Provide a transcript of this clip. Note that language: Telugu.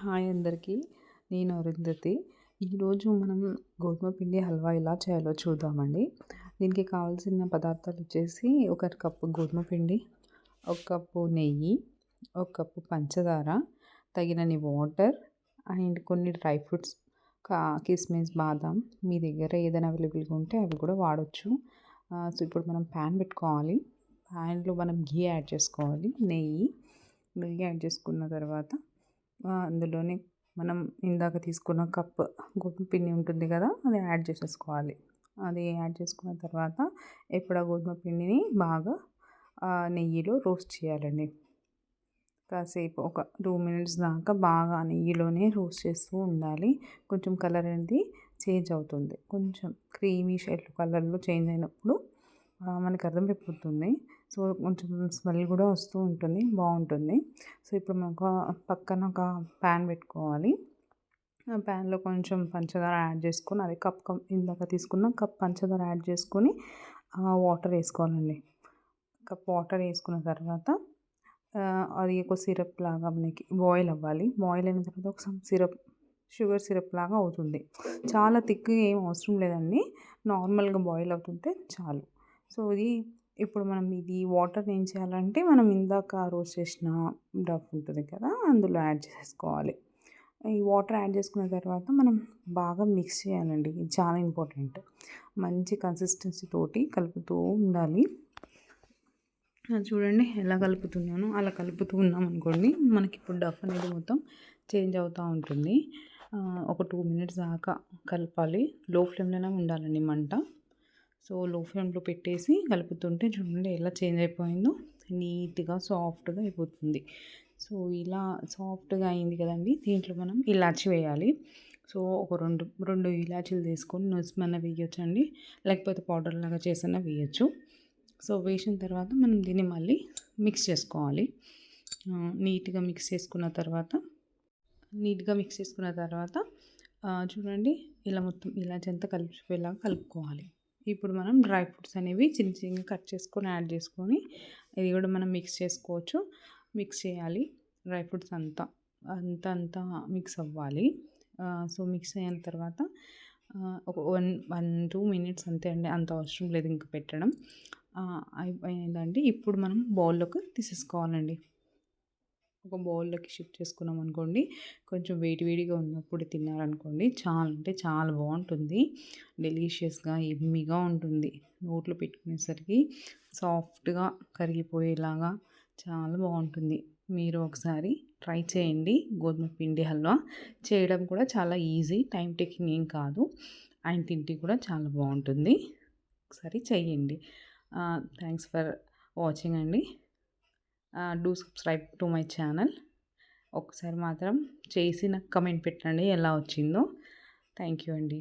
హాయ్ అందరికీ. నేను అరుంధతి. ఈరోజు మనం గోధుమ పిండి హల్వా ఎలా చేయాలో చూద్దామండి. దీనికి కావాల్సిన పదార్థాలు వచ్చేసి 1 కప్పు గోధుమ పిండి, 1 కప్పు నెయ్యి, 1 కప్పు పంచదార, తగినన్ని వాటర్ అండ్ కొన్ని డ్రై ఫ్రూట్స్ కిస్మిస్, బాదం మీ దగ్గర ఏదైనా అవైలబుల్గా ఉంటే అవి కూడా వాడొచ్చు. సో ఇప్పుడు మనం ప్యాన్ పెట్టుకోవాలి. ప్యాన్లో మనం ఘీ యాడ్ చేసుకోవాలి. నెయ్యి యాడ్ చేసుకున్న తర్వాత అందులోనే మనం ఇందాక తీసుకున్న కప్ గోధుమ పిండి ఉంటుంది కదా, అది యాడ్ చేసేసుకోవాలి. అది యాడ్ చేసుకున్న తర్వాత ఇప్పుడు ఆ గోధుమ పిండిని బాగా నెయ్యిలో రోస్ట్ చేయాలండి. కాసేపు ఒక 2 మినిట్స్ దాకా బాగా నెయ్యిలోనే రోస్ట్ చేస్తూ ఉండాలి. కొంచెం కలర్ అనేది చేంజ్ అవుతుంది. కొంచెం క్రీమీష్ ఎల్లో కలర్లో చేంజ్ అయినప్పుడు మనకు అర్థమైపోతుంది. సో కొంచెం స్మెల్ కూడా వస్తూ ఉంటుంది, బాగుంటుంది. సో ఇప్పుడు మనం పక్కన ఒక ప్యాన్ పెట్టుకోవాలి. ఆ ప్యాన్లో కొంచెం పంచదార యాడ్ చేసుకొని, అది కప్ ఇందాక తీసుకున్న కప్ పంచదార యాడ్ చేసుకొని వాటర్ వేసుకోవాలండి. కప్ వాటర్ వేసుకున్న తర్వాత అది ఒక సిరప్ లాగా మనకి బాయిల్ అవ్వాలి. బాయిల్ అయిన తర్వాత ఒక షుగర్ సిరప్ లాగా అవుతుంది. చాలా థిక్గా ఏం అవసరం లేదండి, నార్మల్గా బాయిల్ అవుతుంటే చాలు. సో ఇప్పుడు మనం ఇది వాటర్ ఏం చేయాలంటే, మనం ఇందాక రోస్ట్ చేసిన డఫ్ ఉంటుంది కదా, అందులో యాడ్ చేసేసుకోవాలి. ఈ వాటర్ యాడ్ చేసుకున్న తర్వాత మనం బాగా మిక్స్ చేయాలండి. ఇది చాలా ఇంపార్టెంట్. మంచి కన్సిస్టెన్సీ తోటి కలుపుతూ ఉండాలి. చూడండి ఎలా కలుపుతున్నాను. అలా కలుపుతూ ఉన్నాం అనుకోండి, మనకి ఇప్పుడు డఫ్ అనేది మొత్తం చేంజ్ అవుతూ ఉంటుంది. ఒక 2 మినిట్స్ దాకా కలపాలి. లో ఫ్లేమ్లోనే ఉండాలండి మంట. సో లో ఫ్లేమ్లో పెట్టేసి కలుపుతుంటే చూడండి ఎలా చేంజ్ అయిపోయిందో, నీట్గా సాఫ్ట్గా అయిపోతుంది. సో ఇలా సాఫ్ట్గా అయింది కదండి. దీంట్లో మనం ఇలాచి వేయాలి. సో ఒక రెండు ఇలాచీలు తీసుకొని నుజ్మన్న వేయొచ్చండి, లేకపోతే పౌడర్ లాగా చేసిన వేయచ్చు. సో వేసిన తర్వాత మనం దీన్ని మళ్ళీ మిక్స్ చేసుకోవాలి. నీట్గా మిక్స్ చేసుకున్న తర్వాత చూడండి ఇలా మొత్తం ఇలాచి అంతా కలిసిపోయేలాగా కలుపుకోవాలి. ఇప్పుడు మనం డ్రై ఫ్రూట్స్ అనేవి చిన్న చిన్నగా కట్ చేసుకొని యాడ్ చేసుకొని, ఇది కూడా మనం మిక్స్ చేసుకోవచ్చు. మిక్స్ చేయాలి. డ్రై ఫ్రూట్స్ అంతా మిక్స్ అవ్వాలి. సో మిక్స్ అయిన తర్వాత ఒక 1-2 మినిట్స్ అంతే అండి, అంత అవసరం లేదు ఇంకా పెట్టడం. అయిపోయిందండి. ఇప్పుడు మనం బౌల్లోకి తీసేసుకోవాలండి. ఒక బౌల్లోకి షిఫ్ట్ చేసుకున్నాం అనుకోండి, కొంచెం వేడిగా ఉన్నప్పుడు తిన్నారనుకోండి, చాలా అంటే చాలా బాగుంటుంది. డెలీషియస్గా యమ్మీగా ఉంటుంది. నోట్లో పెట్టుకునేసరికి సాఫ్ట్గా కరిగిపోయేలాగా చాలా బాగుంటుంది. మీరు ఒకసారి ట్రై చేయండి. గోధుమ పిండి హల్వా చేయడం కూడా చాలా ఈజీ, టైం టేకింగ్ ఏం కాదు. అండ్ తింటే కూడా చాలా బాగుంటుంది. ఒకసారి చేయండి. థ్యాంక్స్ ఫర్ వాచింగ్ అండి. Do subscribe to my channel. ఒకసారి మాత్రం చేసి నాకు కమెంట్ పెట్టండి ఎలా వచ్చిందో. థ్యాంక్ యూ అండి.